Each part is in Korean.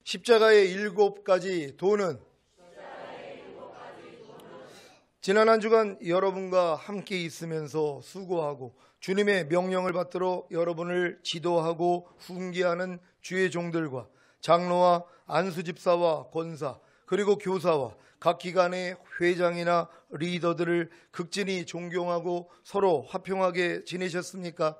십자가의 7가지 도는 지난 한 주간 여러분과 함께 있으면서 수고하고 주님의 명령을 받들어 여러분을 지도하고 훈계하는 주의 종들과 장로와 안수집사와 권사 그리고 교사와 각 기관의 회장이나 리더들을 극진히 존경하고 서로 화평하게 지내셨습니까?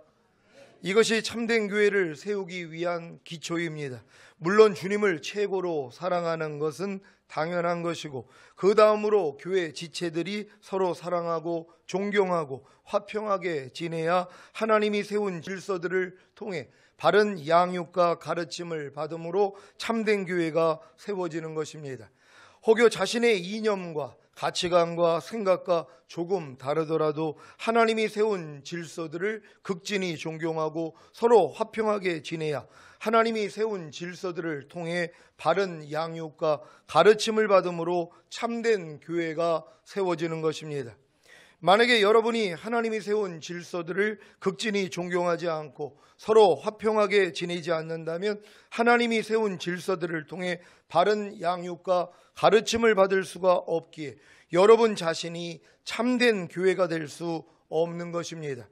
이것이 참된 교회를 세우기 위한 기초입니다. 물론 주님을 최고로 사랑하는 것은 당연한 것이고 그 다음으로 교회 지체들이 서로 사랑하고 존경하고 화평하게 지내야 하나님이 세운 질서들을 통해 바른 양육과 가르침을 받음으로 참된 교회가 세워지는 것입니다. 혹여 자신의 이념과 가치관과 생각과 조금 다르더라도 하나님이 세운 질서들을 극진히 존경하고 서로 화평하게 지내야 하나님이 세운 질서들을 통해 바른 양육과 가르침을 받음으로 참된 교회가 세워지는 것입니다. 만약에 여러분이 하나님이 세운 질서들을 극진히 존경하지 않고 서로 화평하게 지내지 않는다면 하나님이 세운 질서들을 통해 바른 양육과 가르침을 받을 수가 없기에 여러분 자신이 참된 교회가 될 수 없는 것입니다.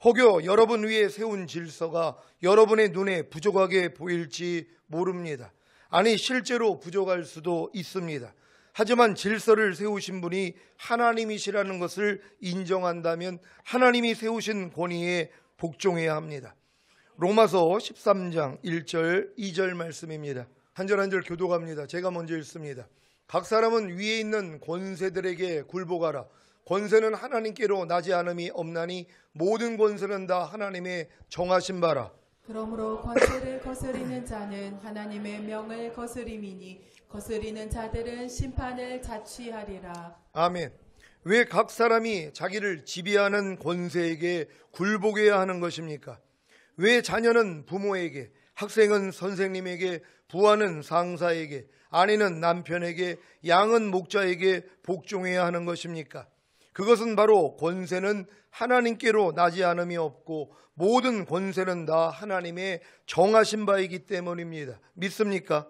혹여 여러분 위에 세운 질서가 여러분의 눈에 부족하게 보일지 모릅니다. 아니 실제로 부족할 수도 있습니다. 하지만 질서를 세우신 분이 하나님이시라는 것을 인정한다면 하나님이 세우신 권위에 복종해야 합니다. 로마서 13장 1절 2절 말씀입니다. 한 절 한 절 교독합니다. 제가 먼저 읽습니다. 각 사람은 위에 있는 권세들에게 굴복하라. 권세는 하나님께로 나지 않음이 없나니 모든 권세는 다 하나님의 정하신 바라. 그러므로 권세를 거스리는 자는 하나님의 명을 거스림이니 거스리는 자들은 심판을 자취하리라. 아멘. 왜 각 사람이 자기를 지배하는 권세에게 굴복해야 하는 것입니까? 왜 자녀는 부모에게, 학생은 선생님에게, 부하는 상사에게, 아내는 남편에게, 양은 목자에게 복종해야 하는 것입니까? 그것은 바로 권세는 하나님께로 나지 않음이 없고 모든 권세는 다 하나님의 정하신 바이기 때문입니다. 믿습니까?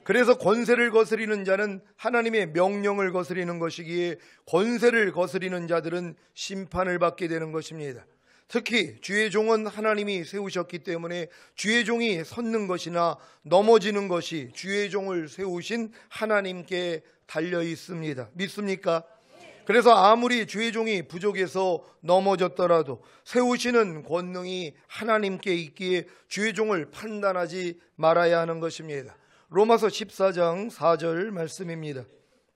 그래서 권세를 거스리는 자는 하나님의 명령을 거스리는 것이기에 권세를 거스리는 자들은 심판을 받게 되는 것입니다. 특히 주의 종은 하나님이 세우셨기 때문에 주의 종이 섰는 것이나 넘어지는 것이 주의 종을 세우신 하나님께 달려 있습니다. 믿습니까? 그래서 아무리 주의 종이 부족해서 넘어졌더라도 세우시는 권능이 하나님께 있기에 주의 종을 판단하지 말아야 하는 것입니다. 로마서 14장 4절 말씀입니다.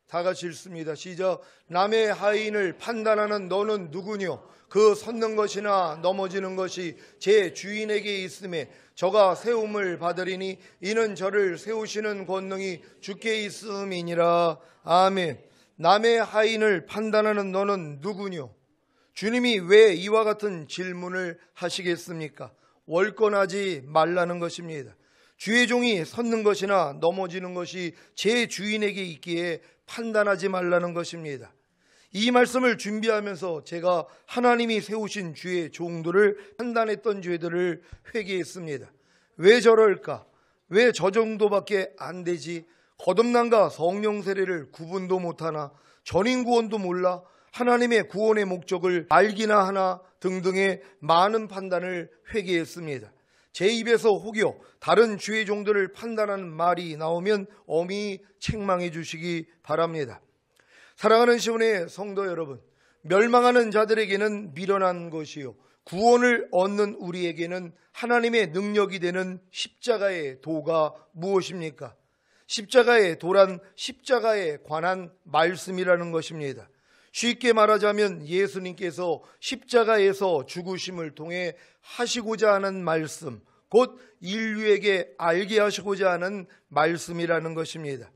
다 같이 읽습니다. 시작. 남의 하인을 판단하는 너는 누구뇨? 그 섰는 것이나 넘어지는 것이 제 주인에게 있음에 저가 세움을 받으리니 이는 저를 세우시는 권능이 주께 있음이니라. 아멘. 남의 하인을 판단하는 너는 누구뇨? 주님이 왜 이와 같은 질문을 하시겠습니까? 월권하지 말라는 것입니다. 주의 종이 섰는 것이나 넘어지는 것이 제 주인에게 있기에 판단하지 말라는 것입니다. 이 말씀을 준비하면서 제가 하나님이 세우신 주의 종들을 판단했던 죄들을 회개했습니다. 왜 저럴까? 왜 저 정도밖에 안 되지? 거듭남과 성령 세례를 구분도 못하나? 전인 구원도 몰라? 하나님의 구원의 목적을 알기나 하나? 등등의 많은 판단을 회개했습니다. 제 입에서 혹여 다른 주의 종들을 판단하는 말이 나오면 엄히 책망해 주시기 바랍니다. 사랑하는 시온의 성도 여러분, 멸망하는 자들에게는 미련한 것이요 구원을 얻는 우리에게는 하나님의 능력이 되는 십자가의 도가 무엇입니까? 십자가의 도란 십자가에 관한 말씀이라는 것입니다. 쉽게 말하자면 예수님께서 십자가에서 죽으심을 통해 하시고자 하는 말씀, 곧 인류에게 알게 하시고자 하는 말씀이라는 것입니다.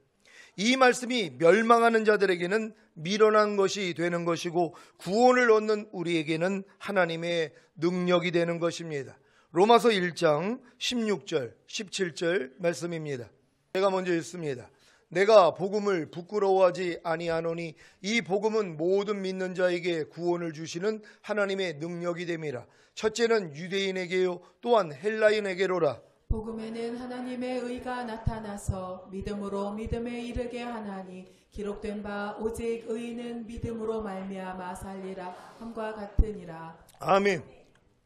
이 말씀이 멸망하는 자들에게는 미련한 것이 되는 것이고 구원을 얻는 우리에게는 하나님의 능력이 되는 것입니다. 로마서 1장 16절 17절 말씀입니다. 제가 먼저 읽습니다. 내가 복음을 부끄러워하지 아니하노니 이 복음은 모든 믿는 자에게 구원을 주시는 하나님의 능력이 됨이라. 첫째는 유대인에게요 또한 헬라인에게로라. 복음에는 하나님의 의가 나타나서 믿음으로 믿음에 이르게 하나니 기록된 바 오직 의인은 믿음으로 말미암아 살리라 함과 같으니라. 아멘.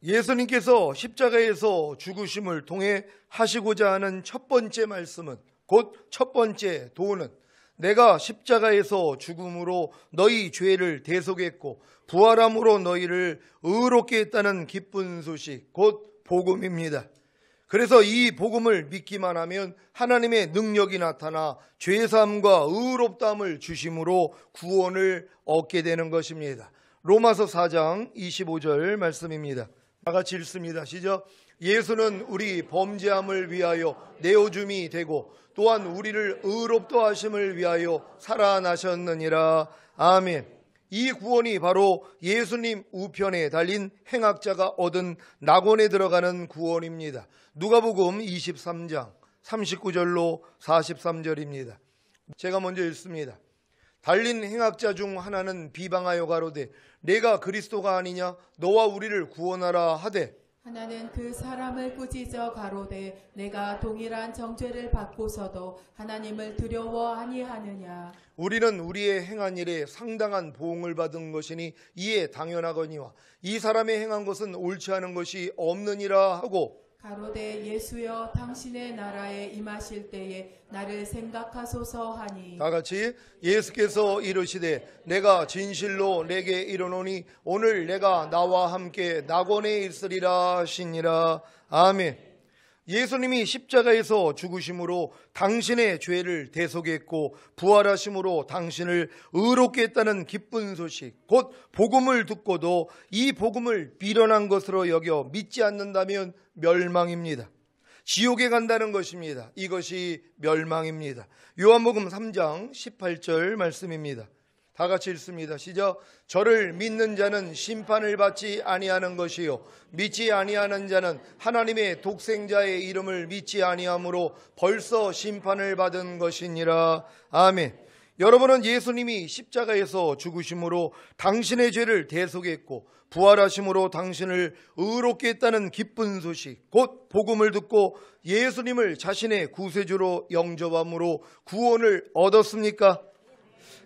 예수님께서 십자가에서 죽으심을 통해 하시고자 하는 첫 번째 말씀은, 곧 첫 번째 도는, 내가 십자가에서 죽음으로 너희 죄를 대속했고 부활함으로 너희를 의롭게 했다는 기쁜 소식, 곧 복음입니다. 그래서 이 복음을 믿기만 하면 하나님의 능력이 나타나 죄사함과 의롭다함을 주심으로 구원을 얻게 되는 것입니다. 로마서 4장 25절 말씀입니다. 다 같이 읽습니다. 시작. 예수는 우리 범죄함을 위하여 내어줌이 되고 또한 우리를 의롭다 하심을 위하여 살아나셨느니라. 아멘. 이 구원이 바로 예수님 우편에 달린 행악자가 얻은 낙원에 들어가는 구원입니다. 누가복음 23장 39절로 43절입니다. 제가 먼저 읽습니다. 달린 행악자 중 하나는 비방하여 가로되 내가 그리스도가 아니냐 너와 우리를 구원하라 하되, 하나는 그 사람을 꾸짖어 가로되 내가 동일한 정죄를 받고서도 하나님을 두려워 아니하느냐. 우리는 우리의 행한 일에 상당한 보응을 받은 것이니 이에 당연하거니와 이 사람의 행한 것은 옳지 않은 것이 없느니라 하고, 가로되 예수여 당신의 나라에 임하실 때에 나를 생각하소서 하니. 다 같이 예수께서 이르시되 내가 진실로 내게 이르노니 오늘 내가 나와 함께 낙원에 있으리라 하시니라. 아멘. 예수님이 십자가에서 죽으심으로 당신의 죄를 대속했고 부활하심으로 당신을 의롭게 했다는 기쁜 소식, 곧 복음을 듣고도 이 복음을 미련한 것으로 여겨 믿지 않는다면 멸망입니다. 지옥에 간다는 것입니다. 이것이 멸망입니다. 요한복음 3장 18절 말씀입니다. 다 같이 읽습니다. 시작. 저를 믿는 자는 심판을 받지 아니하는 것이요 믿지 아니하는 자는 하나님의 독생자의 이름을 믿지 아니하므로 벌써 심판을 받은 것이니라. 아멘. 여러분은 예수님이 십자가에서 죽으심으로 당신의 죄를 대속했고 부활하심으로 당신을 의롭게 했다는 기쁜 소식, 곧 복음을 듣고 예수님을 자신의 구세주로 영접함으로 구원을 얻었습니까?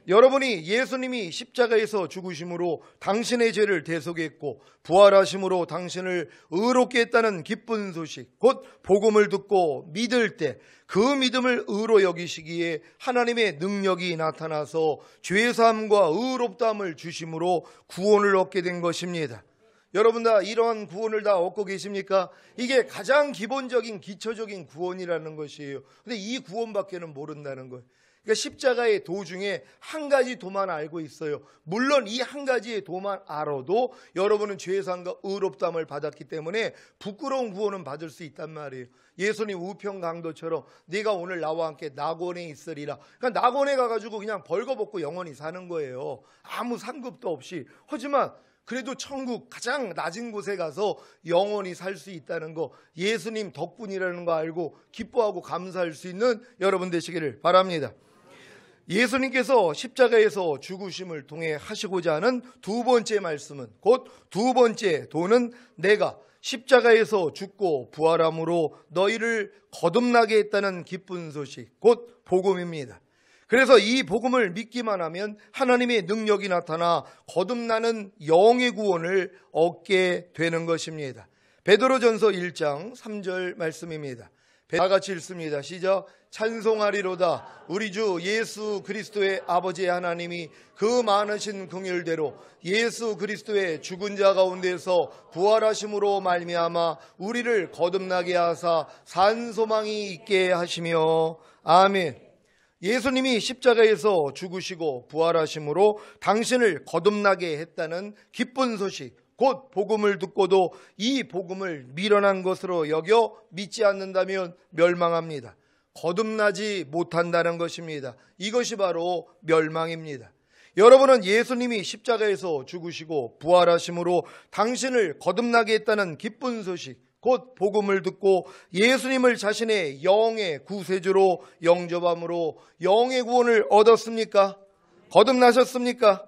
여러분이 예수님이 십자가에서 죽으심으로 당신의 죄를 대속했고 부활하심으로 당신을 의롭게 했다는 기쁜 소식, 곧 복음을 듣고 믿을 때 그 믿음을 의로 여기시기에 하나님의 능력이 나타나서 죄사함과 의롭다함을 주심으로 구원을 얻게 된 것입니다. 여러분 다 이러한 구원을 다 얻고 계십니까? 이게 가장 기본적인 기초적인 구원이라는 것이에요. 근데 이 구원밖에는 모른다는 거예요. 그러니까 십자가의 도 중에 한 가지 도만 알고 있어요. 물론 이 한 가지의 도만 알아도 여러분은 죄사함과 의롭다함을 받았기 때문에 부끄러운 구원은 받을 수 있단 말이에요. 예수님 우편 강도처럼 네가 오늘 나와 함께 낙원에 있으리라. 그러니까 낙원에 가가지고 그냥 벌거벗고 영원히 사는 거예요. 아무 상급도 없이. 하지만 그래도 천국 가장 낮은 곳에 가서 영원히 살 수 있다는 거, 예수님 덕분이라는 거 알고 기뻐하고 감사할 수 있는 여러분 되시기를 바랍니다. 예수님께서 십자가에서 죽으심을 통해 하시고자 하는 두 번째 말씀은, 곧 두 번째 도는 내가 십자가에서 죽고 부활함으로 너희를 거듭나게 했다는 기쁜 소식, 곧 복음입니다. 그래서 이 복음을 믿기만 하면 하나님의 능력이 나타나 거듭나는 영의 구원을 얻게 되는 것입니다. 베드로전서 1장 3절 말씀입니다. 다 같이 읽습니다. 시작. 찬송하리로다. 우리 주 예수 그리스도의 아버지 하나님이 그 많으신 긍휼대로 예수 그리스도의 죽은 자 가운데서 부활하심으로 말미암아 우리를 거듭나게 하사 산 소망이 있게 하시며. 아멘. 예수님이 십자가에서 죽으시고 부활하심으로 당신을 거듭나게 했다는 기쁜 소식, 곧 복음을 듣고도 이 복음을 미련한 것으로 여겨 믿지 않는다면 멸망합니다. 거듭나지 못한다는 것입니다. 이것이 바로 멸망입니다. 여러분은 예수님이 십자가에서 죽으시고 부활하심으로 당신을 거듭나게 했다는 기쁜 소식, 곧 복음을 듣고 예수님을 자신의 영의 구세주로 영접함으로 영의 구원을 얻었습니까? 거듭나셨습니까?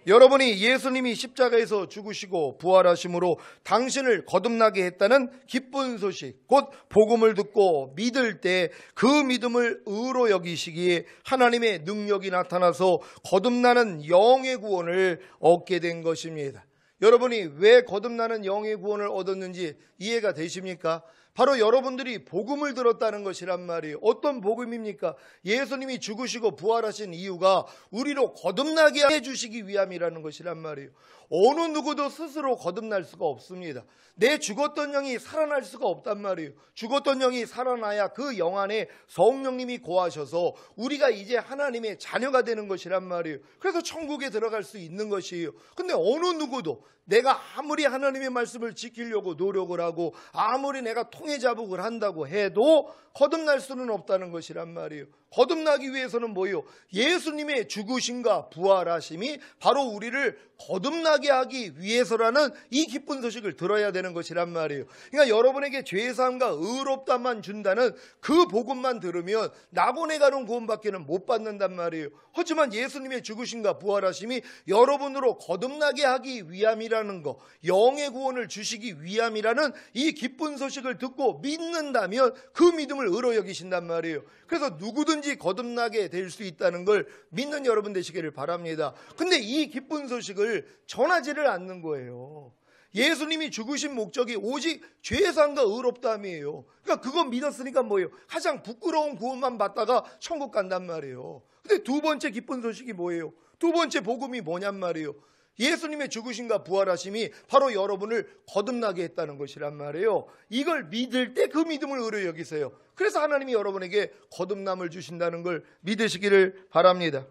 여러분이 예수님이 십자가에서 죽으시고 부활하심으로 당신을 거듭나게 했다는 기쁜 소식, 곧 복음을 듣고 믿을 때 그 믿음을 의로 여기시기에 하나님의 능력이 나타나서 거듭나는 영의 구원을 얻게 된 것입니다. 여러분이 왜 거듭나는 영의 구원을 얻었는지 이해가 되십니까? 바로 여러분들이 복음을 들었다는 것이란 말이에요. 어떤 복음입니까? 예수님이 죽으시고 부활하신 이유가 우리로 거듭나게 해주시기 위함이라는 것이란 말이에요. 어느 누구도 스스로 거듭날 수가 없습니다. 내 죽었던 영이 살아날 수가 없단 말이에요. 죽었던 영이 살아나야 그 영 안에 성령님이 거하셔서 우리가 이제 하나님의 자녀가 되는 것이란 말이에요. 그래서 천국에 들어갈 수 있는 것이에요. 근데 어느 누구도 내가 아무리 하나님의 말씀을 지키려고 노력을 하고 아무리 내가 통해자복을 한다고 해도 거듭날 수는 없다는 것이란 말이에요. 거듭나기 위해서는 뭐예요? 예수님의 죽으심과 부활하심이 바로 우리를 거듭나게 하기 위해서라는 이 기쁜 소식을 들어야 되는 것이란 말이에요. 그러니까 여러분에게 죄사함과 의롭다만 준다는 그 복음만 들으면 낙원에 가는 구원밖에는 못 받는단 말이에요. 하지만 예수님의 죽으심과 부활하심이 여러분으로 거듭나게 하기 위함이라는 거, 영의 구원을 주시기 위함이라는 이 기쁜 소식을 듣고 믿는다면 그 믿음을 의로 여기신단 말이에요. 그래서 누구든지 거듭나게 될 수 있다는 걸 믿는 여러분 되시기를 바랍니다. 근데 이 기쁜 소식을 전하지를 않는 거예요. 예수님이 죽으신 목적이 오직 죄사함과 의롭다함이에요. 그러니까 그거 믿었으니까 뭐예요? 가장 부끄러운 구원만 받다가 천국 간단 말이에요. 근데 두 번째 기쁜 소식이 뭐예요? 두 번째 복음이 뭐냔 말이에요. 예수님의 죽으심과 부활하심이 바로 여러분을 거듭나게 했다는 것이란 말이에요. 이걸 믿을 때 그 믿음을 의로 여기세요. 그래서 하나님이 여러분에게 거듭남을 주신다는 걸 믿으시기를 바랍니다.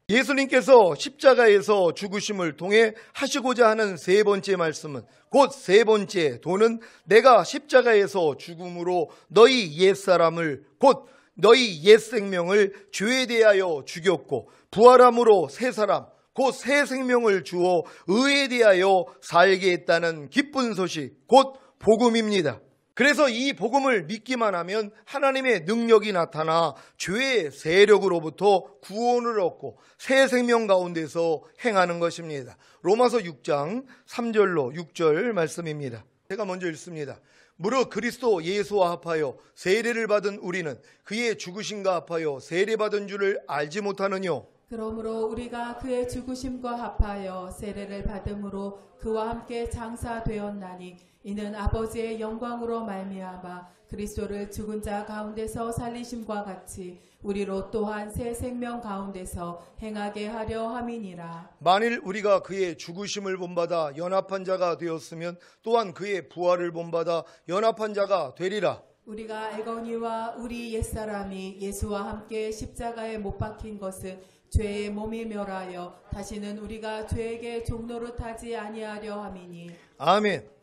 예수님께서 십자가에서 죽으심을 통해 하시고자 하는 세 번째 말씀은, 곧 세 번째 도는 내가 십자가에서 죽음으로 너희 옛사람을, 곧 너희 옛 생명을 죄에 대하여 죽였고 부활함으로 새 사람, 곧 새 생명을 주어 의에 대하여 살게 했다는 기쁜 소식, 곧 복음입니다. 그래서 이 복음을 믿기만 하면 하나님의 능력이 나타나 죄의 세력으로부터 구원을 얻고 새 생명 가운데서 행하는 것입니다. 로마서 6장 3절로 6절 말씀입니다. 제가 먼저 읽습니다. 무릇 그리스도 예수와 합하여 세례를 받은 우리는 그의 죽으심과 합하여 세례받은 줄을 알지 못하느뇨. 그러므로 우리가 그의 죽으심과 합하여 세례를 받음으로 그와 함께 장사되었나니 이는 아버지의 영광으로 말미암아 그리스도를 죽은 자 가운데서 살리심과 같이 우리로 또한 새 생명 가운데서 행하게 하려 함이니라. 만일 우리가 그의 죽으심을 본받아 연합한 자가 되었으면 또한 그의 부활을 본받아 연합한 자가 되리라. 우리가 알거니와 우리 옛사람이 예수와 함께 십자가에 못 박힌 것은 죄의 몸이 멸하여 다시는 우리가 죄에게 종노릇하지 아니하려 함이니. 아멘.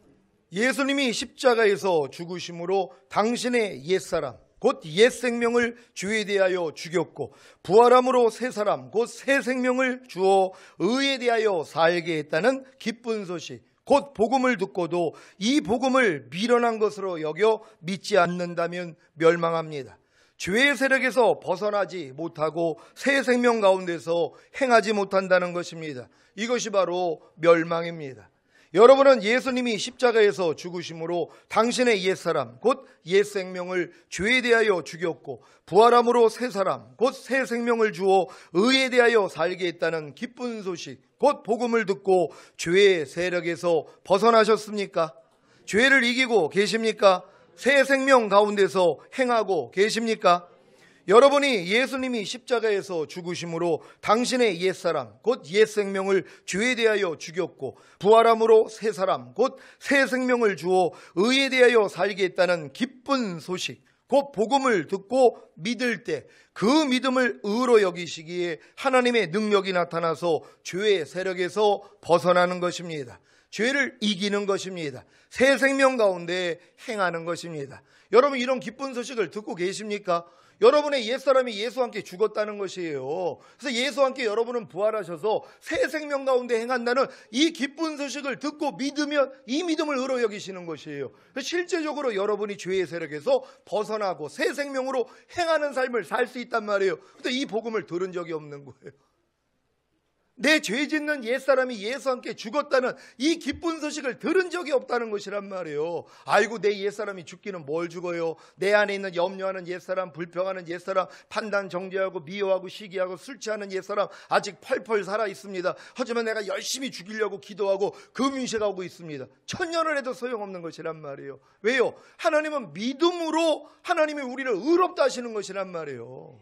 예수님이 십자가에서 죽으심으로 당신의 옛사람, 곧 옛 생명을 죄에 대하여 죽였고 부활함으로 새 사람, 곧 새 생명을 주어 의에 대하여 살게 했다는 기쁜 소식, 곧 복음을 듣고도 이 복음을 미련한 것으로 여겨 믿지 않는다면 멸망합니다. 죄의 세력에서 벗어나지 못하고 새 생명 가운데서 행하지 못한다는 것입니다. 이것이 바로 멸망입니다. 여러분은 예수님이 십자가에서 죽으심으로 당신의 옛사람, 곧 옛 생명을 죄에 대하여 죽였고 부활함으로 새 사람, 곧 새 생명을 주어 의에 대하여 살게 했다는 기쁜 소식, 곧 복음을 듣고 죄의 세력에서 벗어나셨습니까? 죄를 이기고 계십니까? 새 생명 가운데서 행하고 계십니까? 여러분이 예수님이 십자가에서 죽으심으로 당신의 옛사람, 곧 옛 생명을 죄에 대하여 죽였고 부활함으로 새 사람, 곧 새 생명을 주어 의에 대하여 살게 했다는 기쁜 소식, 곧 복음을 듣고 믿을 때 그 믿음을 의로 여기시기에 하나님의 능력이 나타나서 죄의 세력에서 벗어나는 것입니다. 죄를 이기는 것입니다. 새 생명 가운데 행하는 것입니다. 여러분, 이런 기쁜 소식을 듣고 계십니까? 여러분의 옛사람이 예수와 함께 죽었다는 것이에요. 그래서 예수와 함께 여러분은 부활하셔서 새 생명 가운데 행한다는 이 기쁜 소식을 듣고 믿으면 이 믿음을 의로 여기시는 것이에요. 실제적으로 여러분이 죄의 세력에서 벗어나고 새 생명으로 행하는 삶을 살 수 있단 말이에요. 근데 이 복음을 들은 적이 없는 거예요. 내 죄 짓는 옛사람이 예수와 함께 죽었다는 이 기쁜 소식을 들은 적이 없다는 것이란 말이에요. 아이고, 내 옛사람이 죽기는 뭘 죽어요. 내 안에 있는 염려하는 옛사람, 불평하는 옛사람, 판단 정죄하고 미워하고 시기하고 술 취하는 옛사람 아직 펄펄 살아 있습니다. 하지만 내가 열심히 죽이려고 기도하고 금윤식하고 있습니다. 천년을 해도 소용없는 것이란 말이에요. 왜요? 하나님은 믿음으로 하나님이 우리를 의롭다 하시는 것이란 말이에요.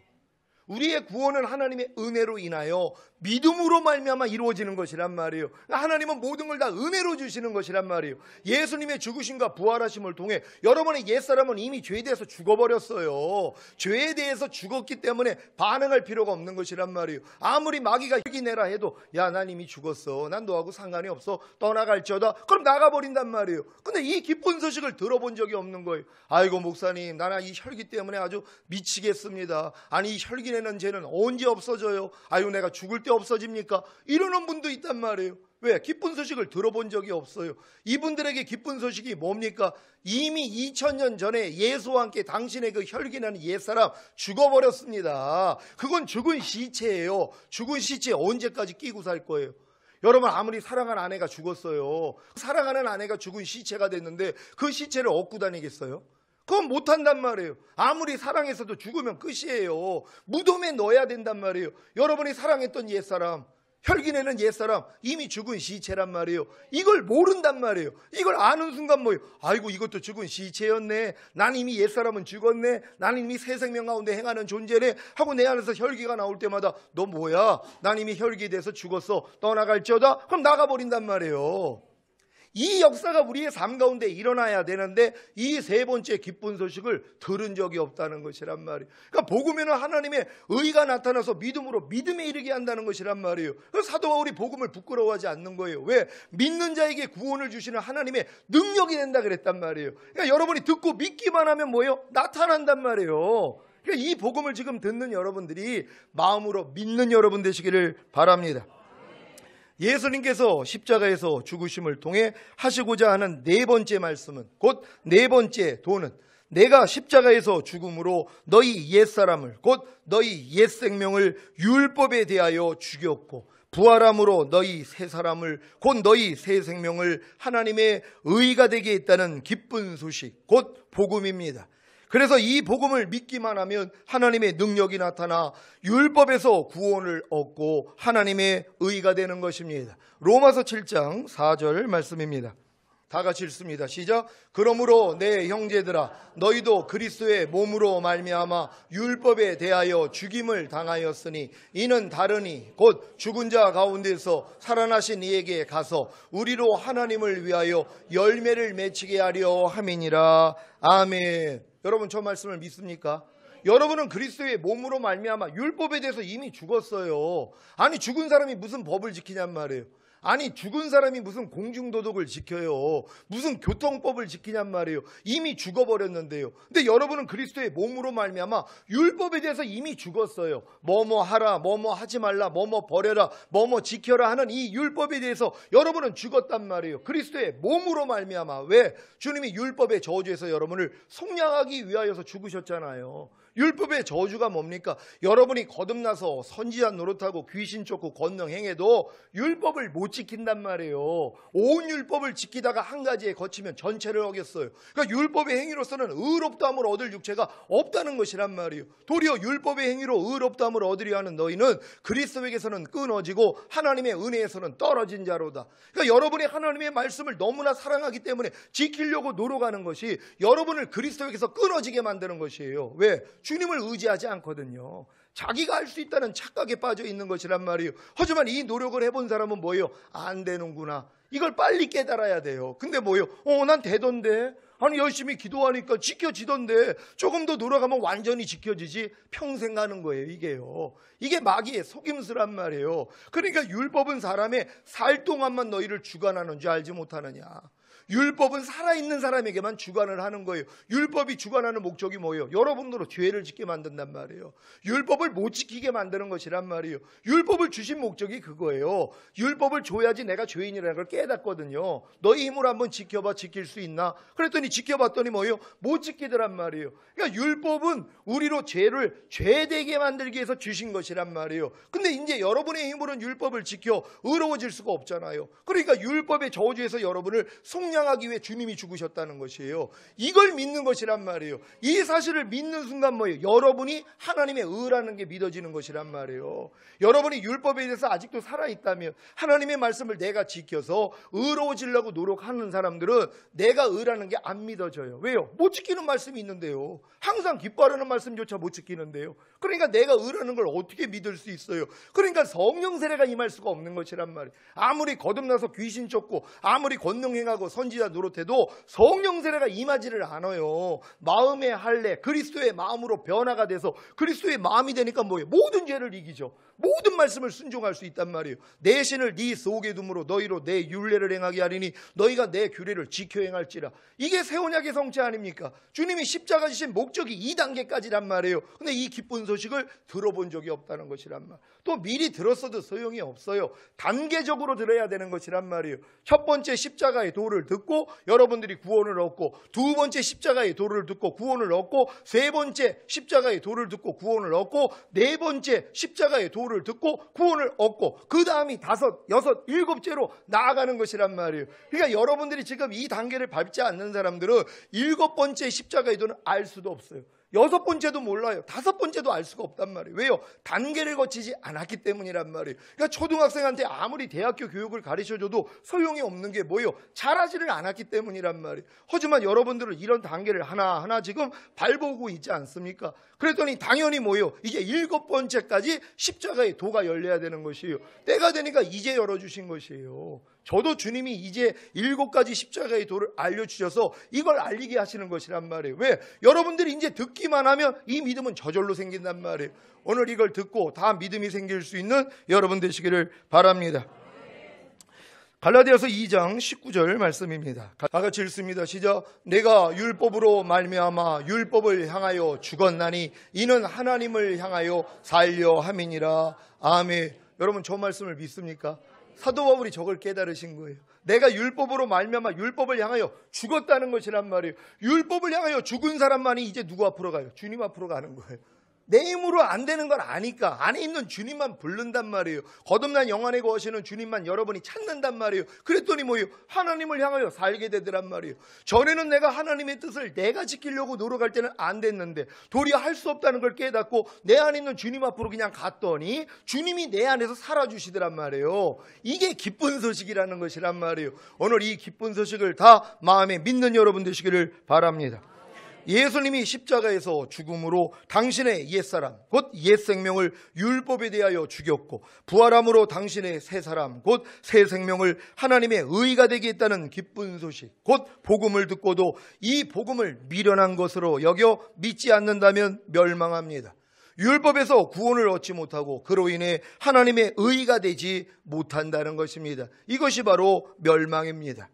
우리의 구원은 하나님의 은혜로 인하여 믿음으로 말미암아 이루어지는 것이란 말이에요. 하나님은 모든 걸 다 은혜로 주시는 것이란 말이에요. 예수님의 죽으심과 부활하심을 통해 여러분의 옛사람은 이미 죄에 대해서 죽어버렸어요. 죄에 대해서 죽었기 때문에 반응할 필요가 없는 것이란 말이에요. 아무리 마귀가 혈기내라 해도 야, 난 이미 죽었어, 난 너하고 상관이 없어, 떠나갈지어다, 그럼 나가버린단 말이에요. 근데 이 기쁜 소식을 들어본 적이 없는 거예요. 아이고, 목사님, 나는 이 혈기 때문에 아주 미치겠습니다. 아니, 이 혈기내는 죄는 언제 없어져요? 아이고, 내가 죽을 때 없어집니까? 이러는 분도 있단 말이에요. 왜? 기쁜 소식을 들어본 적이 없어요. 이분들에게 기쁜 소식이 뭡니까? 이미 2000년 전에 예수와 함께 당신의 그 혈기나는 옛사람 죽어버렸습니다. 그건 죽은 시체예요. 죽은 시체 언제까지 끼고 살 거예요? 여러분, 아무리 사랑하는 아내가 죽었어요. 사랑하는 아내가 죽은 시체가 됐는데 그 시체를 얻고 다니겠어요? 그건 못한단 말이에요. 아무리 사랑해서도 죽으면 끝이에요. 무덤에 넣어야 된단 말이에요. 여러분이 사랑했던 옛사람, 혈기내는 옛사람, 이미 죽은 시체란 말이에요. 이걸 모른단 말이에요. 이걸 아는 순간 뭐예요? 아이고, 이것도 죽은 시체였네. 난 이미 옛사람은 죽었네. 난 이미 새 생명 가운데 행하는 존재네 하고 내 안에서 혈기가 나올 때마다 너 뭐야? 난 이미 혈기에 대해서 죽었어, 떠나갈지어다. 그럼 나가버린단 말이에요. 이 역사가 우리의 삶 가운데 일어나야 되는데 이 세 번째 기쁜 소식을 들은 적이 없다는 것이란 말이에요. 그러니까 복음에는 하나님의 의가 나타나서 믿음으로 믿음에 이르게 한다는 것이란 말이에요. 사도 바울이 복음을 부끄러워하지 않는 거예요. 왜? 믿는 자에게 구원을 주시는 하나님의 능력이 된다 그랬단 말이에요. 그러니까 여러분이 듣고 믿기만 하면 뭐예요? 나타난단 말이에요. 그러니까 이 복음을 지금 듣는 여러분들이 마음으로 믿는 여러분 되시기를 바랍니다. 예수님께서 십자가에서 죽으심을 통해 하시고자 하는 네 번째 말씀은, 곧 네 번째 도는, 내가 십자가에서 죽음으로 너희 옛사람을, 곧 너희 옛생명을 율법에 대하여 죽였고 부활함으로 너희 새 사람을, 곧 너희 새 생명을 하나님의 의가 되게 했다는 기쁜 소식, 곧 복음입니다. 그래서 이 복음을 믿기만 하면 하나님의 능력이 나타나 율법에서 구원을 얻고 하나님의 의가 되는 것입니다. 로마서 7장 4절 말씀입니다. 다 같이 읽습니다. 시작. 그러므로 내 형제들아, 너희도 그리스도의 몸으로 말미암아 율법에 대하여 죽임을 당하였으니 이는 다르니 곧 죽은 자 가운데서 살아나신 이에게 가서 우리로 하나님을 위하여 열매를 맺히게 하려 함이니라. 아멘. 여러분, 저 말씀을 믿습니까? 여러분은 그리스도의 몸으로 말미암아 율법에 대해서 이미 죽었어요. 아니, 죽은 사람이 무슨 법을 지키냔 말이에요. 아니, 죽은 사람이 무슨 공중도덕을 지켜요. 무슨 교통법을 지키냔 말이에요. 이미 죽어버렸는데요. 근데 여러분은 그리스도의 몸으로 말미암아 율법에 대해서 이미 죽었어요. 뭐뭐 하라, 뭐뭐 하지 말라, 뭐뭐 버려라, 뭐뭐 지켜라 하는 이 율법에 대해서 여러분은 죽었단 말이에요. 그리스도의 몸으로 말미암아. 왜? 주님이 율법의 저주에서 여러분을 속량하기 위하여서 죽으셨잖아요. 율법의 저주가 뭡니까? 여러분이 거듭나서 선지자 노릇하고 귀신 쫓고 권능 행해도 율법을 못 지킨단 말이에요. 온 율법을 지키다가 한 가지에 거치면 전체를 어겼어요. 그러니까 율법의 행위로서는 의롭다함을 얻을 육체가 없다는 것이란 말이에요. 도리어 율법의 행위로 의롭다함을 얻으려 하는 너희는 그리스도에게서는 끊어지고 하나님의 은혜에서는 떨어진 자로다. 그러니까 여러분이 하나님의 말씀을 너무나 사랑하기 때문에 지키려고 노력하는 것이 여러분을 그리스도에게서 끊어지게 만드는 것이에요. 왜? 주님을 의지하지 않거든요. 자기가 할 수 있다는 착각에 빠져 있는 것이란 말이에요. 하지만 이 노력을 해본 사람은 뭐예요? 안 되는구나. 이걸 빨리 깨달아야 돼요. 근데 뭐예요? 난 되던데. 아니, 열심히 기도하니까 지켜지던데. 조금 더 노력하면 완전히 지켜지지. 평생 가는 거예요, 이게요. 이게 마귀의 속임수란 말이에요. 그러니까 율법은 사람의 살 동안만 너희를 주관하는 줄 알지 못하느냐. 율법은 살아있는 사람에게만 주관을 하는 거예요. 율법이 주관하는 목적이 뭐예요? 여러분으로 죄를 짓게 만든단 말이에요. 율법을 못 지키게 만드는 것이란 말이에요. 율법을 주신 목적이 그거예요. 율법을 줘야지 내가 죄인이라는 걸 깨닫거든요. 너희 힘으로 한번 지켜봐, 지킬 수 있나? 그랬더니 지켜봤더니 뭐예요? 못 지키더란 말이에요. 그러니까 율법은 우리로 죄를 죄되게 만들기 위해서 주신 것이란 말이에요. 근데 이제 여러분의 힘으로는 율법을 지켜 의로워질 수가 없잖아요. 그러니까 율법의 저주에서 여러분을 속량하기 위해 주님이 죽으셨다는 것이에요. 이걸 믿는 것이란 말이에요. 이 사실을 믿는 순간 뭐예요? 여러분이 하나님의 의라는 게 믿어지는 것이란 말이에요. 여러분이 율법에 대해서 아직도 살아있다면, 하나님의 말씀을 내가 지켜서 의로워지려고 노력하는 사람들은 내가 의라는 게 안 믿어져요. 왜요? 못 지키는 말씀이 있는데요. 항상 기뻐하는 말씀조차 못 지키는데요. 그러니까 내가 의라는 걸 어떻게 믿을 수 있어요? 그러니까 성령 세례가 임할 수가 없는 것이란 말이에요. 아무리 거듭나서 귀신 쫓고 아무리 권능 행하고 선지자 노릇해도 성령 세례가 임하지를 않아요. 마음의 할례, 그리스도의 마음으로 변화가 돼서 그리스도의 마음이 되니까 뭐예요? 모든 죄를 이기죠. 모든 말씀을 순종할 수 있단 말이에요. 내 신을 네 속에 둠으로 너희로 내 율례를 행하게 하리니 너희가 내 규례를 지켜 행할지라. 이게 새 언약의 성체 아닙니까? 주님이 십자가 지신 목적이 2단계까지란 말이에요. 근데 이 기쁜 소식을 들어본 적이 없다는 것이란 말. 또 미리 들었어도 소용이 없어요. 단계적으로 들어야 되는 것이란 말이에요. 첫 번째 십자가의 도를 듣고 여러분들이 구원을 얻고, 두 번째 십자가의 도를 듣고 구원을 얻고, 세 번째 십자가의 도를 듣고 구원을 얻고, 네 번째 십자가의 도를 듣고 구원을 얻고, 그 다음이 다섯, 여섯, 일곱째로 나아가는 것이란 말이에요. 그러니까 여러분들이 지금 이 단계를 밟지 않는 사람들은 일곱 번째 십자가의 도는 알 수도 없어요. 여섯 번째도 몰라요. 다섯 번째도 알 수가 없단 말이에요. 왜요? 단계를 거치지 않았기 때문이란 말이에요. 그러니까 초등학생한테 아무리 대학교 교육을 가르쳐줘도 소용이 없는 게 뭐예요? 잘하지를 않았기 때문이란 말이에요. 하지만 여러분들은 이런 단계를 하나하나 지금 밟아오고 있지 않습니까? 그랬더니 당연히 뭐예요? 이제 일곱 번째까지 십자가의 도가 열려야 되는 것이에요. 때가 되니까 이제 열어주신 것이에요. 저도 주님이 이제 7가지 십자가의 도를 알려주셔서 이걸 알리게 하시는 것이란 말이에요. 왜? 여러분들이 이제 듣기만 하면 이 믿음은 저절로 생긴단 말이에요. 오늘 이걸 듣고 다 믿음이 생길 수 있는 여러분 되시기를 바랍니다. 갈라디아서 2장 19절 말씀입니다. 다 같이 읽습니다. 시작. 내가 율법으로 말미암아 율법을 향하여 죽었나니 이는 하나님을 향하여 살려 함이니라. 아멘. 여러분 저 말씀을 믿습니까? 사도 바울이 저걸 깨달으신 거예요. 내가 율법으로 말미암아 율법을 향하여 죽었다는 것이란 말이에요. 율법을 향하여 죽은 사람만이 이제 누구 앞으로 가요? 주님 앞으로 가는 거예요. 내 힘으로 안 되는 걸 아니까 안에 있는 주님만 부른단 말이에요. 거듭난 영안에 거하시는 주님만 여러분이 찾는단 말이에요. 그랬더니 뭐예요? 하나님을 향하여 살게 되더란 말이에요. 전에는 내가 하나님의 뜻을 내가 지키려고 노력할 때는 안 됐는데 도리어 할 수 없다는 걸 깨닫고 내 안에 있는 주님 앞으로 그냥 갔더니 주님이 내 안에서 살아주시더란 말이에요. 이게 기쁜 소식이라는 것이란 말이에요. 오늘 이 기쁜 소식을 다 마음에 믿는 여러분 되시기를 바랍니다. 예수님이 십자가에서 죽음으로 당신의 옛사람 곧 옛생명을 율법에 대하여 죽였고 부활함으로 당신의 새사람 곧 새생명을 하나님의 의가 되게 했다는 기쁜 소식 곧 복음을 듣고도 이 복음을 미련한 것으로 여겨 믿지 않는다면 멸망합니다. 율법에서 구원을 얻지 못하고 그로 인해 하나님의 의가 되지 못한다는 것입니다. 이것이 바로 멸망입니다.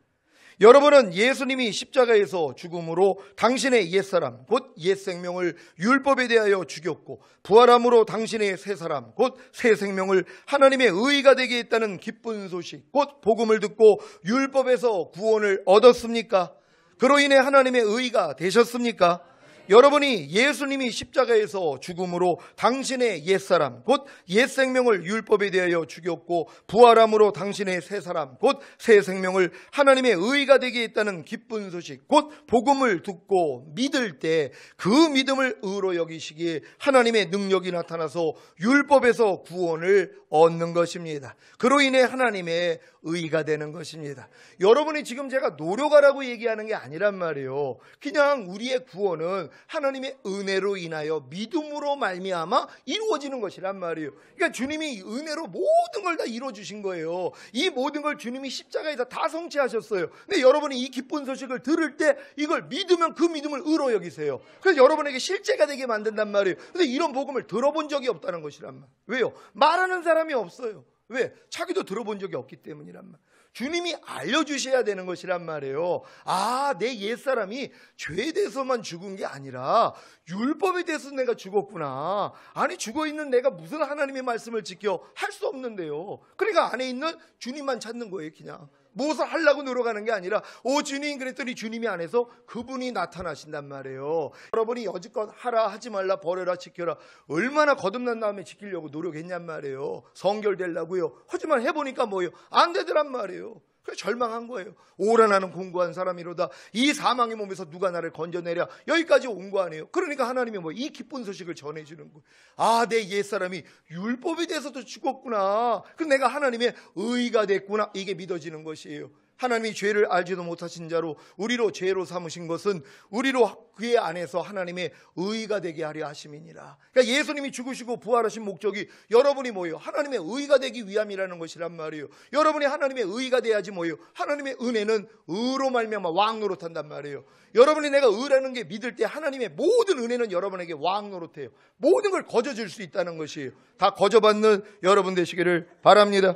여러분은 예수님이 십자가에서 죽음으로 당신의 옛사람 곧 옛생명을 율법에 대하여 죽였고 부활함으로 당신의 새사람 곧 새생명을 하나님의 의가 되게 했다는 기쁜 소식 곧 복음을 듣고 율법에서 구원을 얻었습니까? 그로 인해 하나님의 의가 되셨습니까? 여러분이 예수님이 십자가에서 죽음으로 당신의 옛사람 곧 옛생명을 율법에 대하여 죽였고 부활함으로 당신의 새사람 곧 새생명을 하나님의 의가 되게 했다는 기쁜 소식 곧 복음을 듣고 믿을 때 그 믿음을 의로 여기시기에 하나님의 능력이 나타나서 율법에서 구원을 얻는 것입니다. 그로 인해 하나님의 의가 되는 것입니다. 여러분이 지금 제가 노력하라고 얘기하는 게 아니란 말이에요. 그냥 우리의 구원은 하나님의 은혜로 인하여 믿음으로 말미암아 이루어지는 것이란 말이에요. 그러니까 주님이 은혜로 모든 걸 다 이루어주신 거예요. 이 모든 걸 주님이 십자가에서 다 성취하셨어요. 근데 여러분이 이 기쁜 소식을 들을 때 이걸 믿으면 그 믿음을 의로 여기세요. 그래서 여러분에게 실제가 되게 만든단 말이에요. 근데 이런 복음을 들어본 적이 없다는 것이란 말. 왜요? 말하는 사람이 없어요. 왜? 자기도 들어본 적이 없기 때문이란 말. 주님이 알려주셔야 되는 것이란 말이에요. 아, 내 옛사람이 죄에 대해서만 죽은 게 아니라 율법에 대해서 내가 죽었구나. 아니, 죽어있는 내가 무슨 하나님의 말씀을 지켜 할 수 없는데요. 그러니까 안에 있는 주님만 찾는 거예요. 그냥 무엇을 하려고 노력하는 게 아니라 오 주님, 그랬더니 주님이 안에서 그분이 나타나신단 말이에요. 여러분이 여지껏 하라 하지 말라 버려라 지켜라 얼마나 거듭난 다음에 지키려고 노력했냔 말이에요. 성결되려고요. 하지만 해보니까 뭐예요? 안 되더란 말이에요. 그래서 절망한 거예요. 오라 나는 공고한 사람이로다. 이 사망의 몸에서 누가 나를 건져내랴. 여기까지 온 거 아니에요. 그러니까 하나님이 이 기쁜 소식을 전해주는 거예요. 아, 내 옛사람이 율법에 대해서도 죽었구나. 그럼 내가 하나님의 의가 됐구나. 이게 믿어지는 것이에요. 하나님이 죄를 알지도 못하신 자로 우리로 죄로 삼으신 것은 우리로 그의 안에서 하나님의 의가 되게 하려 하심이니라. 그러니까 예수님이 죽으시고 부활하신 목적이 여러분이 뭐예요? 하나님의 의가 되기 위함이라는 것이란 말이에요. 여러분이 하나님의 의가 돼야지 뭐예요? 하나님의 은혜는 의로 말미암아 왕노릇한단 말이에요. 여러분이 내가 의라는 게 믿을 때 하나님의 모든 은혜는 여러분에게 왕노릇해요. 모든 걸 거저줄 수 있다는 것이에요. 다 거저받는 여러분 되시기를 바랍니다.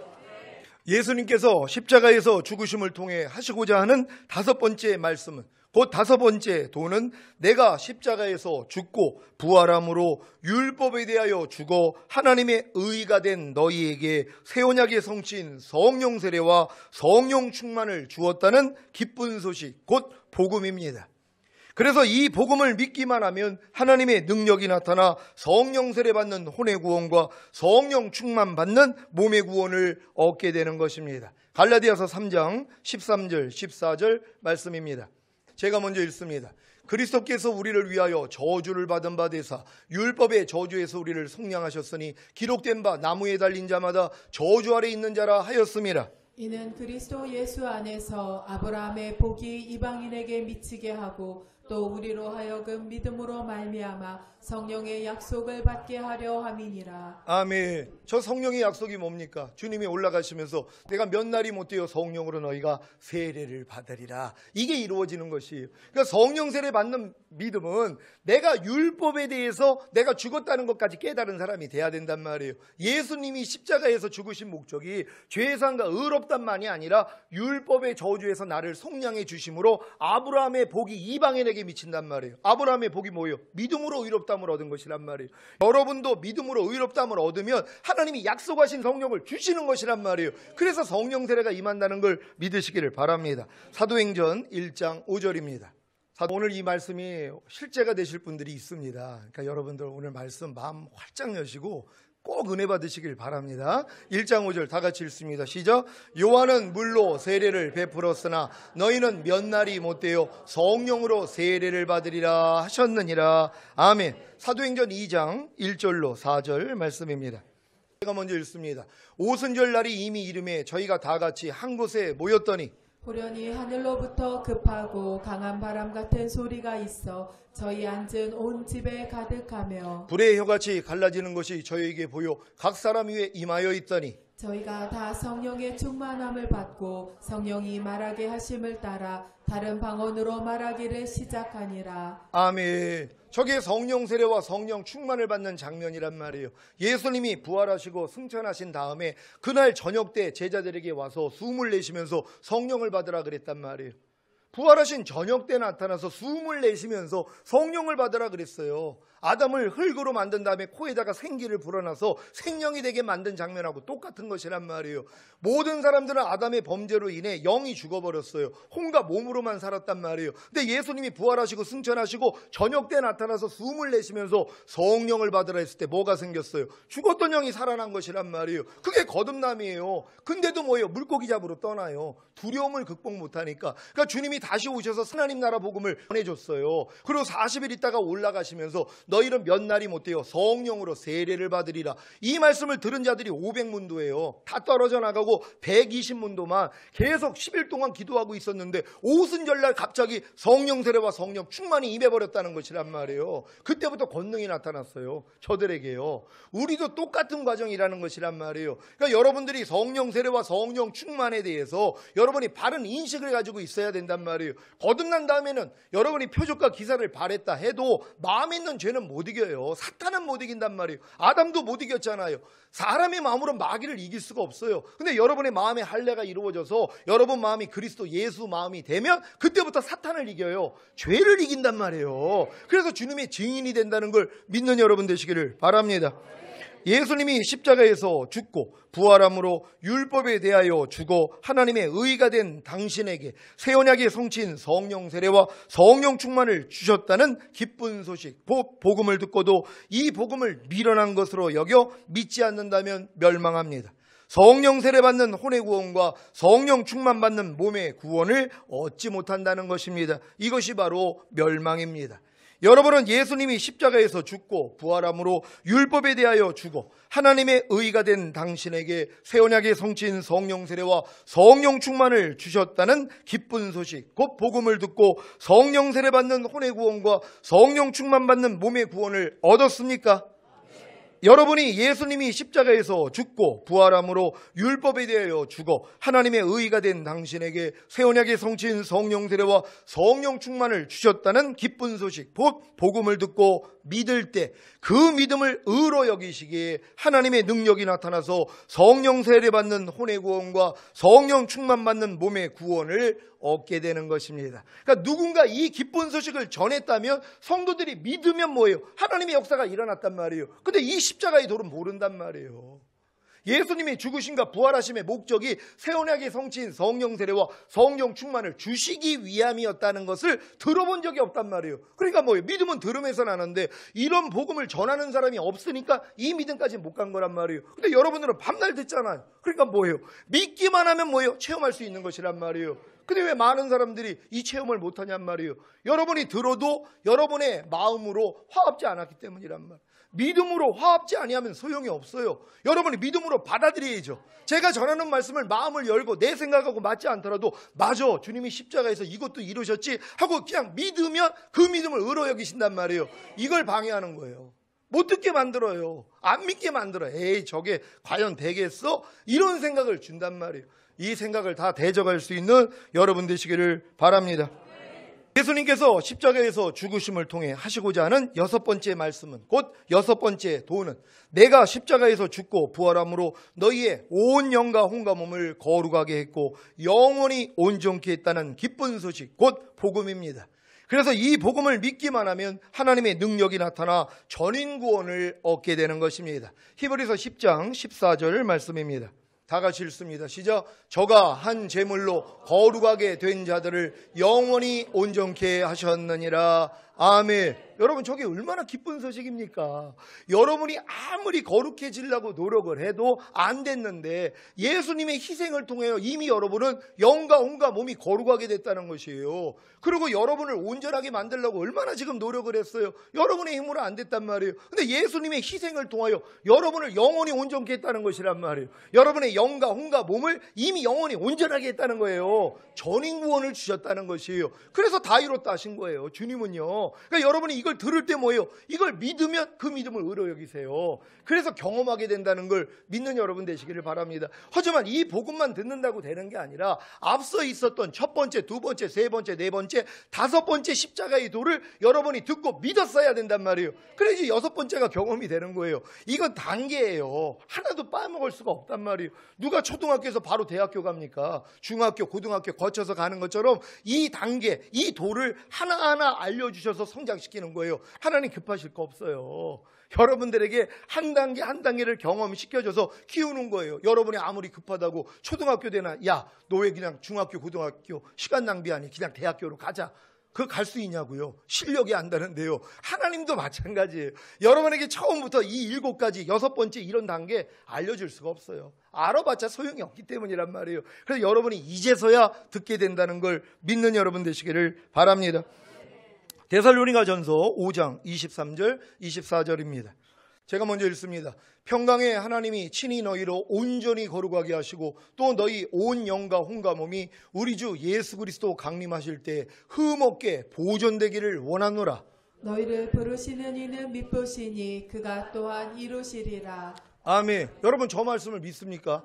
예수님께서 십자가에서 죽으심을 통해 하시고자 하는 5번째 말씀은, 곧 5번째 도는 내가 십자가에서 죽고 부활함으로 율법에 대하여 죽어 하나님의 의가 된 너희에게 새 언약의 성취인 성령 세례와 성령 충만을 주었다는 기쁜 소식, 곧 복음입니다. 그래서 이 복음을 믿기만 하면 하나님의 능력이 나타나 성령 세례 받는 혼의 구원과 성령 충만 받는 몸의 구원을 얻게 되는 것입니다. 갈라디아서 3장 13절 14절 말씀입니다. 제가 먼저 읽습니다. 그리스도께서 우리를 위하여 저주를 받은 바 되사 율법의 저주에서 우리를 속량하셨으니 기록된 바 나무에 달린 자마다 저주 아래 있는 자라 하였음이라. 이는 그리스도 예수 안에서 아브라함의 복이 이방인에게 미치게 하고 또 우리로 하여금 믿음으로 말미암아 성령의 약속을 받게 하려 함이니라. 아멘. 저 성령의 약속이 뭡니까? 주님이 올라가시면서 내가 몇 날이 못 되어 성령으로 너희가 세례를 받으리라. 이게 이루어지는 것이에요. 그러니까 성령 세례 받는 믿음은 내가 율법에 대해서 내가 죽었다는 것까지 깨달은 사람이 돼야 된단 말이에요. 예수님이 십자가에서 죽으신 목적이 죄상과 의롭단만이 아니라 율법의 저주에서 나를 속량해 주심으로 아브라함의 복이 이방인에게 미친단 말이에요. 아브라함의 복이 뭐예요? 믿음으로 의롭담을 얻은 것이란 말이에요. 여러분도 믿음으로 의롭담을 얻으면 하나님이 약속하신 성령을 주시는 것이란 말이에요. 그래서 성령 세례가 임한다는 걸 믿으시기를 바랍니다. 사도행전 1장 5절입니다. 오늘 이 말씀이 실제가 되실 분들이 있습니다. 그러니까 여러분들 오늘 말씀 마음 활짝 여시고 꼭 은혜 받으시길 바랍니다. 1장 5절 다 같이 읽습니다. 시작. 요한은 물로 세례를 베풀었으나 너희는 몇 날이 못되어 성령으로 세례를 받으리라 하셨느니라. 아멘. 사도행전 2장 1절로 4절 말씀입니다. 제가 먼저 읽습니다. 오순절 날이 이미 이름에 저희가 다 같이 한 곳에 모였더니 보려니 하늘로부터 급하고 강한 바람 같은 소리가 있어 저희 앉은 온 집에 가득하며 불의 혀같이 갈라지는 것이 저희에게 보여 각 사람 위에 임하여 있더니 저희가 다 성령의 충만함을 받고 성령이 말하게 하심을 따라 다른 방언으로 말하기를 시작하니라. 아멘. 저게 성령 세례와 성령 충만을 받는 장면이란 말이에요. 예수님이 부활하시고 승천하신 다음에 그날 저녁 때 제자들에게 와서 숨을 내쉬면서 성령을 받으라 그랬단 말이에요. 부활하신 저녁 때 나타나서 숨을 내쉬면서 성령을 받으라 그랬어요. 아담을 흙으로 만든 다음에 코에다가 생기를 불어넣어서 생명이 되게 만든 장면하고 똑같은 것이란 말이에요. 모든 사람들은 아담의 범죄로 인해 영이 죽어버렸어요. 혼과 몸으로만 살았단 말이에요. 근데 예수님이 부활하시고 승천하시고 저녁 때 나타나서 숨을 내쉬면서 성령을 받으라 했을 때 뭐가 생겼어요? 죽었던 영이 살아난 것이란 말이에요. 그게 거듭남이에요. 근데도 뭐예요? 물고기 잡으러 떠나요. 두려움을 극복 못하니까. 그러니까 주님이 다시 오셔서 하나님 나라 복음을 전해줬어요. 그리고 40일 있다가 올라가시면서 너희는 몇 날이 못되어 성령으로 세례를 받으리라. 이 말씀을 들은 자들이 500문도예요. 다 떨어져 나가고 120문도만 계속 10일 동안 기도하고 있었는데 오순절날 갑자기 성령 세례와 성령 충만이 임해버렸다는 것이란 말이에요. 그때부터 권능이 나타났어요. 저들에게요. 우리도 똑같은 과정이라는 것이란 말이에요. 그러니까 여러분들이 성령 세례와 성령 충만에 대해서 여러분이 바른 인식을 가지고 있어야 된단 말이에요. 거듭난 다음에는 여러분이 표적과 기사를 바랬다 해도 마음에 있는 죄는 여러분은 못 이겨요. 사탄은 못 이긴단 말이에요. 아담도 못 이겼잖아요. 사람의 마음으로 마귀를 이길 수가 없어요. 근데 여러분의 마음의 할례가 이루어져서 여러분 마음이 그리스도 예수 마음이 되면 그때부터 사탄을 이겨요. 죄를 이긴단 말이에요. 그래서 주님의 증인이 된다는 걸 믿는 여러분 되시기를 바랍니다. 예수님이 십자가에서 죽고 부활함으로 율법에 대하여 죽어 하나님의 의가 된 당신에게 새 언약의 성취인 성령 세례와 성령 충만을 주셨다는 기쁜 소식, 복음을 듣고도 이 복음을 미련한 것으로 여겨 믿지 않는다면 멸망합니다. 성령 세례 받는 혼의 구원과 성령 충만 받는 몸의 구원을 얻지 못한다는 것입니다. 이것이 바로 멸망입니다. 여러분은 예수님이 십자가에서 죽고 부활함으로 율법에 대하여 죽어 하나님의 의가 된 당신에게 새 언약의 성취인 성령 세례와 성령 충만을 주셨다는 기쁜 소식, 곧 복음을 듣고 성령 세례 받는 혼의 구원과 성령 충만 받는 몸의 구원을 얻었습니까? 여러분이 예수님이 십자가에서 죽고 부활함으로 율법에 대하여 죽어 하나님의 의가 된 당신에게 새 언약의 성취인 성령 세례와 성령 충만을 주셨다는 기쁜 소식, 곧 복음을 듣고 믿을 때 그 믿음을 의로 여기시기에 하나님의 능력이 나타나서 성령 세례 받는 혼의 구원과 성령 충만 받는 몸의 구원을 얻게 되는 것입니다. 그러니까 누군가 이 기쁜 소식을 전했다면 성도들이 믿으면 뭐예요? 하나님의 역사가 일어났단 말이에요. 근데 이 십자가의 도를 모른단 말이에요. 예수님이 죽으심과 부활하심의 목적이 새 언약의 성취인 성령 세례와 성령 충만을 주시기 위함이었다는 것을 들어본 적이 없단 말이에요. 그러니까 뭐예요? 믿음은 들음에서 나는데 이런 복음을 전하는 사람이 없으니까 이 믿음까지 못 간 거란 말이에요. 근데 여러분들은 밤날 듣잖아요. 그러니까 뭐예요? 믿기만 하면 뭐예요? 체험할 수 있는 것이란 말이에요. 근데 왜 많은 사람들이 이 체험을 못하냔 말이에요. 여러분이 들어도 여러분의 마음으로 화합지 않았기 때문이란 말이에요. 믿음으로 화합지 아니하면 소용이 없어요. 여러분이 믿음으로 받아들여야죠. 제가 전하는 말씀을 마음을 열고 내 생각하고 맞지 않더라도 맞아, 주님이 십자가에서 이것도 이루셨지 하고 그냥 믿으면 그 믿음을 의로 여기신단 말이에요. 이걸 방해하는 거예요. 못 듣게 만들어요. 안 믿게 만들어요. 에이, 저게 과연 되겠어? 이런 생각을 준단 말이에요. 이 생각을 다 대적할 수 있는 여러분 되시기를 바랍니다. 예수님께서 십자가에서 죽으심을 통해 하시고자 하는 여섯 번째 말씀은, 곧 여섯 번째 도는 내가 십자가에서 죽고 부활함으로 너희의 온 영과 혼과 몸을 거룩하게 했고 영원히 온전케 했다는 기쁜 소식, 곧 복음입니다. 그래서 이 복음을 믿기만 하면 하나님의 능력이 나타나 전인 구원을 얻게 되는 것입니다. 히브리서 10장 14절 말씀입니다. 다 같이 읽습니다. 시작. 저가 한 제물로 거룩하게 된 자들을 영원히 온전케 하셨느니라. 아멘. 여러분, 저게 얼마나 기쁜 소식입니까? 여러분이 아무리 거룩해지려고 노력을 해도 안 됐는데 예수님의 희생을 통해 이미 여러분은 영과 혼과 몸이 거룩하게 됐다는 것이에요. 그리고 여러분을 온전하게 만들려고 얼마나 지금 노력을 했어요. 여러분의 힘으로 안 됐단 말이에요. 근데 예수님의 희생을 통하여 여러분을 영원히 온전케 했다는 것이란 말이에요. 여러분의 영과 혼과 몸을 이미 영원히 온전하게 했다는 거예요. 전인 구원을 주셨다는 것이에요. 그래서 다 이뤘다 하신 거예요. 주님은요. 그러니까 여러분이 이걸 들을 때 뭐예요? 이걸 믿으면 그 믿음을 의로 여기세요. 그래서 경험하게 된다는 걸 믿는 여러분 되시기를 바랍니다. 하지만 이 복음만 듣는다고 되는 게 아니라 앞서 있었던 첫 번째, 두 번째, 세 번째, 네 번째, 다섯 번째 십자가의 도를 여러분이 듣고 믿었어야 된단 말이에요. 그래야지 여섯 번째가 경험이 되는 거예요. 이건 단계예요. 하나도 빠먹을 수가 없단 말이에요. 누가 초등학교에서 바로 대학교 갑니까? 중학교, 고등학교 거쳐서 가는 것처럼 이 단계, 이 도를 하나하나 알려주셔서 성장시키는 거예요. 하나님 급하실 거 없어요. 여러분들에게 한 단계 한 단계를 경험시켜줘서 키우는 거예요. 여러분이 아무리 급하다고 초등학교 되나, 야, 너 왜 그냥 중학교, 고등학교 시간 낭비하니? 그냥 대학교로 가자. 그거 갈 수 있냐고요? 실력이 안다는데요. 하나님도 마찬가지예요. 여러분에게 처음부터 이 7가지, 6번째 이런 단계 알려줄 수가 없어요. 알아봤자 소용이 없기 때문이란 말이에요. 그래서 여러분이 이제서야 듣게 된다는 걸 믿는 여러분 되시기를 바랍니다. 데살로니가전서 5장 23절 24절입니다. 제가 먼저 읽습니다. 평강의 하나님이 친히 너희로 온전히 거룩하게 하시고 또 너희 온 영과 혼과 몸이 우리 주 예수 그리스도 강림하실 때 흠없게 보존되기를 원하노라. 너희를 부르시는 이는 믿으시니 그가 또한 이루시리라. 아멘. 여러분, 저 말씀을 믿습니까?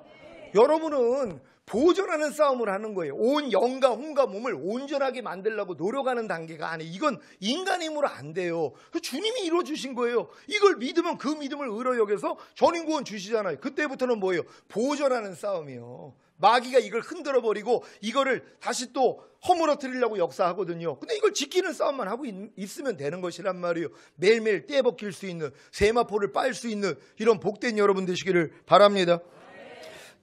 여러분은 보존하는 싸움을 하는 거예요. 온 영과 혼과 몸을 온전하게 만들려고 노력하는 단계가 아니에요. 이건 인간 힘으로 안 돼요. 주님이 이루어주신 거예요. 이걸 믿으면 그 믿음을 의로 여겨서 전인구원 주시잖아요. 그때부터는 뭐예요? 보존하는 싸움이요. 마귀가 이걸 흔들어버리고 이거를 다시 또 허물어뜨리려고 역사하거든요. 근데 이걸 지키는 싸움만 하고 있으면 되는 것이란 말이에요. 매일매일 떼벗길 수 있는, 세마포를 빨 수 있는 이런 복된 여러분 되시기를 바랍니다.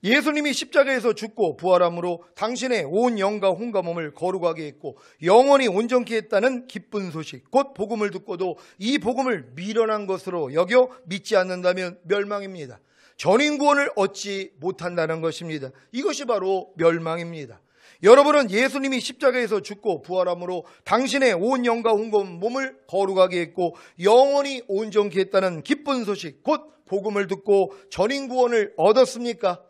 예수님이 십자가에서 죽고 부활함으로 당신의 온 영과 혼과 몸을 거룩하게 했고 영원히 온전케 했다는 기쁜 소식, 곧 복음을 듣고도 이 복음을 미련한 것으로 여겨 믿지 않는다면 멸망입니다. 전인구원을 얻지 못한다는 것입니다. 이것이 바로 멸망입니다. 여러분은 예수님이 십자가에서 죽고 부활함으로 당신의 온 영과 혼과 몸을 거룩하게 했고 영원히 온전케 했다는 기쁜 소식, 곧 복음을 듣고 전인구원을 얻었습니까?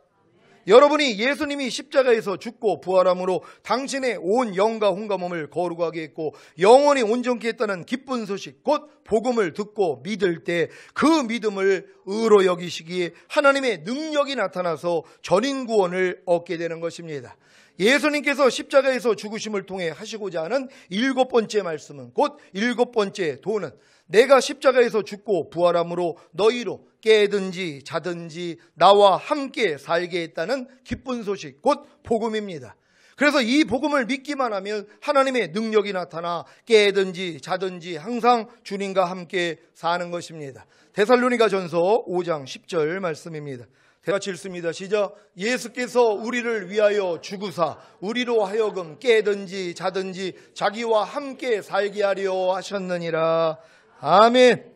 여러분이 예수님이 십자가에서 죽고 부활함으로 당신의 온 영과 혼과 몸을 거룩하게 했고 영원히 온전케 했다는 기쁜 소식, 곧 복음을 듣고 믿을 때 그 믿음을 의로 여기시기에 하나님의 능력이 나타나서 전인구원을 얻게 되는 것입니다. 예수님께서 십자가에서 죽으심을 통해 하시고자 하는 7번째 말씀은, 곧 7번째 도는 내가 십자가에서 죽고 부활함으로 너희로 깨든지 자든지 나와 함께 살게 했다는 기쁜 소식, 곧 복음입니다. 그래서 이 복음을 믿기만 하면 하나님의 능력이 나타나 깨든지 자든지 항상 주님과 함께 사는 것입니다. 데살로니가전서 5장 10절 말씀입니다. 같이 읽습니다. 시작. 예수께서 우리를 위하여 죽으사 우리로 하여금 깨든지 자든지 자기와 함께 살게 하려 하셨느니라. 아멘.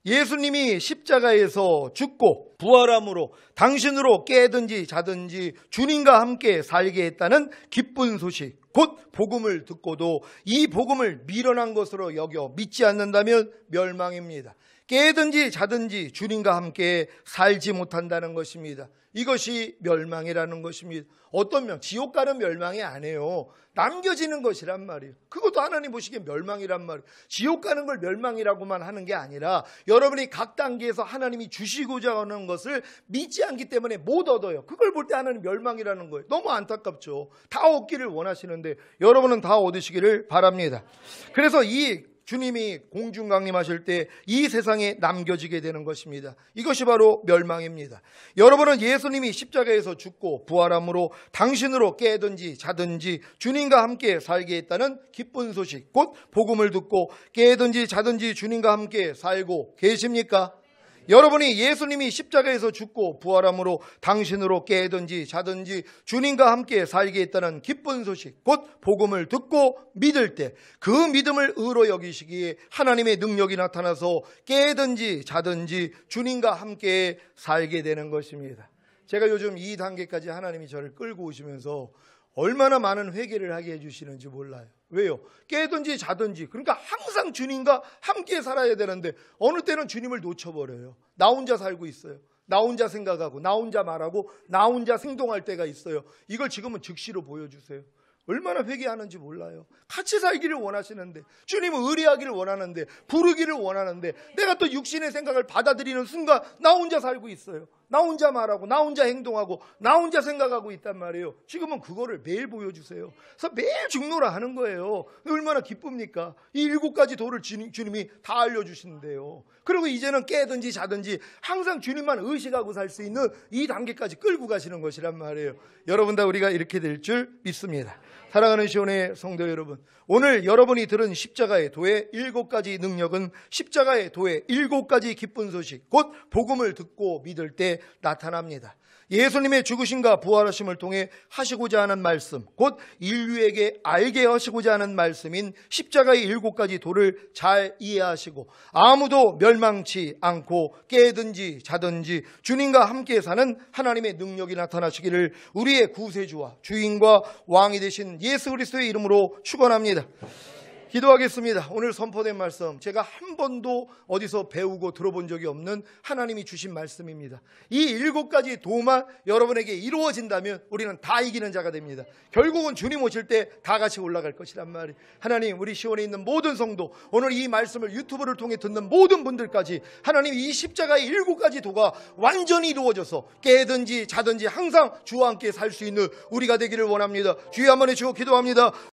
예수님이 십자가에서 죽고 부활함으로 당신으로 깨든지 자든지 주님과 함께 살게 했다는 기쁜 소식, 곧 복음을 듣고도 이 복음을 미련한 것으로 여겨 믿지 않는다면 멸망입니다. 깨든지 자든지 주님과 함께 살지 못한다는 것입니다. 이것이 멸망이라는 것입니다. 어떤 명, 지옥 가는 멸망이 아니에요. 남겨지는 것이란 말이에요. 그것도 하나님 보시기에 멸망이란 말이에요. 지옥 가는 걸 멸망이라고만 하는 게 아니라 여러분이 각 단계에서 하나님이 주시고자 하는 것을 믿지 않기 때문에 못 얻어요. 그걸 볼 때 하나님 멸망이라는 거예요. 너무 안타깝죠. 다 얻기를 원하시는데 여러분은 다 얻으시기를 바랍니다. 그래서 이 주님이 공중강림하실 때 이 세상에 남겨지게 되는 것입니다. 이것이 바로 멸망입니다. 여러분은 예수님이 십자가에서 죽고 부활함으로 당신으로 깨든지 자든지 주님과 함께 살게 했다는 기쁜 소식, 곧 복음을 듣고 깨든지 자든지 주님과 함께 살고 계십니까? 여러분이 예수님이 십자가에서 죽고 부활함으로 당신으로 깨든지 자든지 주님과 함께 살게 했다는 기쁜 소식, 곧 복음을 듣고 믿을 때 그 믿음을 의로 여기시기에 하나님의 능력이 나타나서 깨든지 자든지 주님과 함께 살게 되는 것입니다. 제가 요즘 이 단계까지 하나님이 저를 끌고 오시면서 얼마나 많은 회개를 하게 해주시는지 몰라요. 왜요? 깨든지 자든지, 그러니까 항상 주님과 함께 살아야 되는데 어느 때는 주님을 놓쳐버려요. 나 혼자 살고 있어요. 나 혼자 생각하고 나 혼자 말하고 나 혼자 행동할 때가 있어요. 이걸 지금은 즉시로 보여주세요. 얼마나 회개하는지 몰라요. 같이 살기를 원하시는데, 주님은 의리하기를 원하는데, 부르기를 원하는데, 내가 또 육신의 생각을 받아들이는 순간 나 혼자 살고 있어요. 나 혼자 말하고 나 혼자 행동하고 나 혼자 생각하고 있단 말이에요. 지금은 그거를 매일 보여주세요. 그래서 매일 죽노라 하는 거예요. 얼마나 기쁩니까? 이 7가지 도를 주님이 다 알려주시는데요. 그리고 이제는 깨든지 자든지 항상 주님만 의식하고 살 수 있는 이 단계까지 끌고 가시는 것이란 말이에요. 여러분 다 우리가 이렇게 될 줄 믿습니다. 사랑하는 시온의 성도 여러분, 오늘 여러분이 들은 십자가의 도의 7가지 능력은 십자가의 도의 7가지 기쁜 소식, 곧 복음을 듣고 믿을 때 나타납니다. 예수님의 죽으심과 부활하심을 통해 하시고자 하는 말씀, 곧 인류에게 알게 하시고자 하는 말씀인 십자가의 7가지 도를 잘 이해하시고 아무도 멸망치 않고 깨든지 자든지 주님과 함께 사는 하나님의 능력이 나타나시기를 우리의 구세주와 주인과 왕이 되신 예수 그리스도의 이름으로 축원합니다. 기도하겠습니다. 오늘 선포된 말씀, 제가 한 번도 어디서 배우고 들어본 적이 없는 하나님이 주신 말씀입니다. 이 7가지 도만 여러분에게 이루어진다면 우리는 다 이기는 자가 됩니다. 결국은 주님 오실 때 다 같이 올라갈 것이란 말이에요. 하나님, 우리 시온에 있는 모든 성도, 오늘 이 말씀을 유튜브를 통해 듣는 모든 분들까지 하나님, 이 십자가의 7가지 도가 완전히 이루어져서 깨든지 자든지 항상 주와 함께 살 수 있는 우리가 되기를 원합니다. 주여 한번 해주시고 기도합니다.